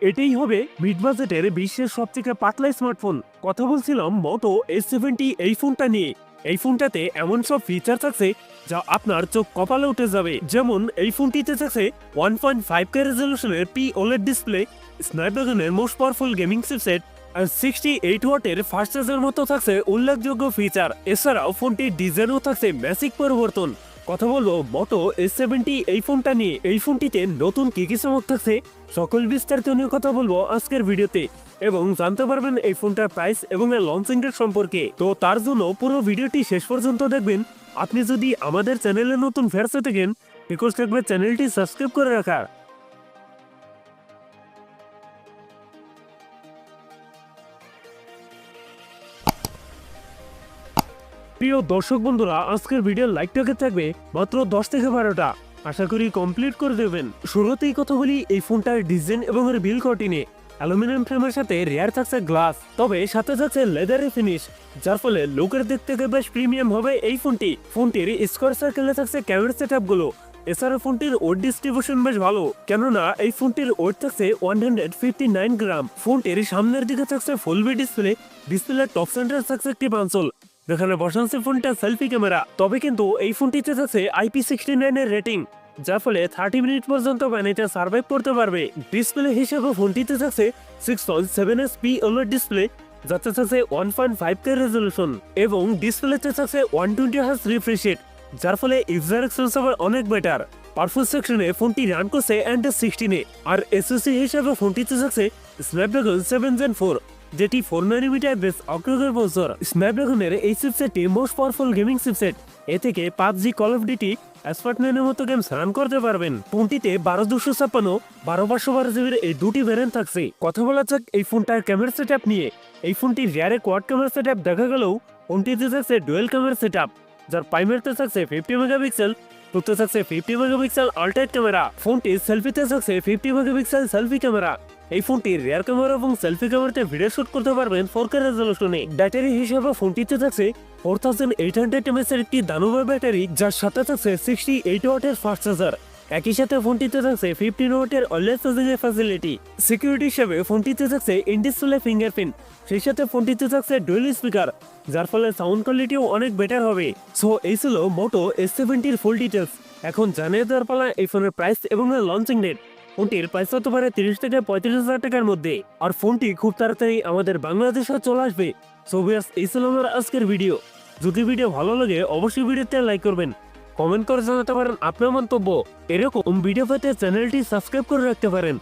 এটাই হবে মিড বাজেটের বিশ্বের সবথেকে পাতলা স্মার্টফোন। কথা বলছিলাম মোটো S70 এই ফোনটা নিয়ে। এই ফোনটাতে এমন সব ফিচার থাকছে যা আপনার চোখ কপালে উঠে যাবে। যেমন এই ফোনটিতে থাকছে 1.5K রেজলিউশনের OLED ডিসপ্লে, স্ন্যাপড্রাগনের মোস্ট পাওয়ারফুল গেমিং চিপসেট আর 68 ওয়াটের ফাস্ট চার্জের মতো থাকছে উল্লেখযোগ্য ফিচার। এছাড়াও ফোনটির ডিজাইনও থাকছে ম্যাসিক পরিবর্তন। কথা বলবো মোটো S70 এই ফোনটা নিয়ে। এই ফোনটিতে নতুন কি কি চমক থাকছে সকল বিস্তারিত নিয়ে কথা বলবো আজকের ভিডিওতে, এবং জানতে পারবেন এই ফোনটার প্রাইস এবং এর লঞ্চিং ডেট সম্পর্কে। তো তার জন্য পুরো ভিডিওটি শেষ পর্যন্ত দেখবেন। আপনি যদি আমাদের চ্যানেলে নতুন ফেরত থাকেন, রিকোয়েস্ট থাকবে চ্যানেলটি সাবস্ক্রাইব করে রাখার। প্রিয় দর্শক বন্ধুরা, আজকের ভিডিওর লাইক টার্গেট থাকবে মাত্র 10 থেকে 12টা। আশা করি কমপ্লিট করে দেবেন। শুরুতেই কথা বলি এই ফোনটার ডিজাইন এবং এর বিল কোয়ালিটি। অ্যালুমিনিয়াম ফ্রেমের সাথে রেয়ার থাকছে গ্লাস, তবে সাথে থাকছে লেদারের ফিনিশ, যার ফলে লুকের দিক থেকে বেশ প্রিমিয়াম হবে এই ফোনটি। ফোনটির স্কোয়ার সার্কেলে থাকছে ক্যামেরা সেটআপ গুলো। এছাড়া ফোনটির ওয়েট ডিস্ট্রিবিউশন বেশ ভালো, কেননা এই ফোনটির ওয়েট থাকছে 159 গ্রাম। ফোনটির সামনের দিকে থাকছে ফুল বি ডিসপ্লে। ডিসপ্লের টপ সেন্টার থাকছে একটি পাঞ্চল, যেখানে বসাচ্ছে ফোনটা সেলফি ক্যামেরা। তবে কিন্তু এই ফোনটিতে থাকছে IP69 এর রেটিং, যার ফলে 30 মিনিট পর্যন্ত পানিতে সার্ভাইভ করতে পারবে। ডিসপ্লে হিসেবে ফোনটিতে থাকছে 6.7 OLED ডিসপ্লে, যাতে থাকছে 1.5K রেজলিউশন, এবং ডিসপ্লেতে থাকছে 120 Hz রিফ্রেশ রেট, যার ফলে ইউজার এক্সপিরিয়েন্স হবে অনেক বেটার। পারফরম্যান্স সেকশনে ফোনটি রান করছে Android 16 আর এসওসি হিসেবে ফোনটিতে থাকছে স্ন্যাপড্রাগন 7 Gen 4, যেটি 4 nm বেস অক্টোকোর প্রসেসর। স্ন্যাপড্রাগনের এই চিপসেটটি মোস্ট পাওয়ারফুল গেমিং চিপসেট। এ থেকে PUBG, কল অফ ডিউটি, অ্যাসপার্টনের মতো গেমস রান করতে পারবেন। ফোনটিতে 12256, 12512 জিবির এই দুটি ভ্যারিয়েন্ট থাকছে। কথা বলা যাক এই ফোনটার ক্যামেরা সেটআপ নিয়ে। এই ফোনটির রিয়ারে কোয়াড ক্যামেরা সেটআপ দেখা গেলেও ফোনটিতে থাকছে ডুয়েল ক্যামেরা সেটআপ, যার প্রাইমারিতে থাকছে 50 মেগাপিক্সেল, টুতে থাকছে 50 মেগাপিক্সেল আল্ট্রাইট ক্যামেরা। ফোনটি সেলফিতে থাকছে 50 মেগাপিক্সেল সেলফি ক্যামেরা। এই ফোনটির রিয়ার ক্যামেরা এবং সেলফি ক্যামেরাতে ভিডিও শুট করতে পারবেন 4K রেজলিউশনে। ব্যাটারি হিসেবে ফোনটিতে থাকছে 4800 mAh এর একটি দানবীয় ব্যাটারি, যার সাথে থাকছে 68 ওয়াটের ফাস্ট চার্জার। একই সাথে ফোনটিতে থাকছে 15 ওয়াটের অলওয়েজ চার্জিং এর ফ্যাসিলিটি। সিকিউরিটি হিসেবে ফোনটিতে থাকছে ইন ডিসপ্লে ফিঙ্গারপ্রিন্ট, সেই সাথে ফোনটিতে থাকছে ডুয়েল স্পিকার, যার ফলে সাউন্ড কোয়ালিটিও অনেক বেটার হবে। সো এই ছিল মোটো S70 এর ফুল ডিটেলস। এখন জানিয়ে দেওয়ার পালা এই ফোনের প্রাইস এবং লঞ্চিং ডেট। ফোনটির প্রাইস হতে পারে 30 থেকে 35,000 টাকার মধ্যে, আর ফোনটি খুব তাড়াতাড়ি আমাদের বাংলাদেশে চলে আসবে। সো ভিউয়ার্স, এই ছিল আমার আজকের ভিডিও। যদি ভিডিও ভালো লাগে অবশ্যই ভিডিওতে লাইক করবেন, কমেন্ট করে জানাতে পারেন আপনার মন্তব্য। এরকম ভিডিও পেতে চ্যানেলটি সাবস্ক্রাইব করে রাখতে পারেন।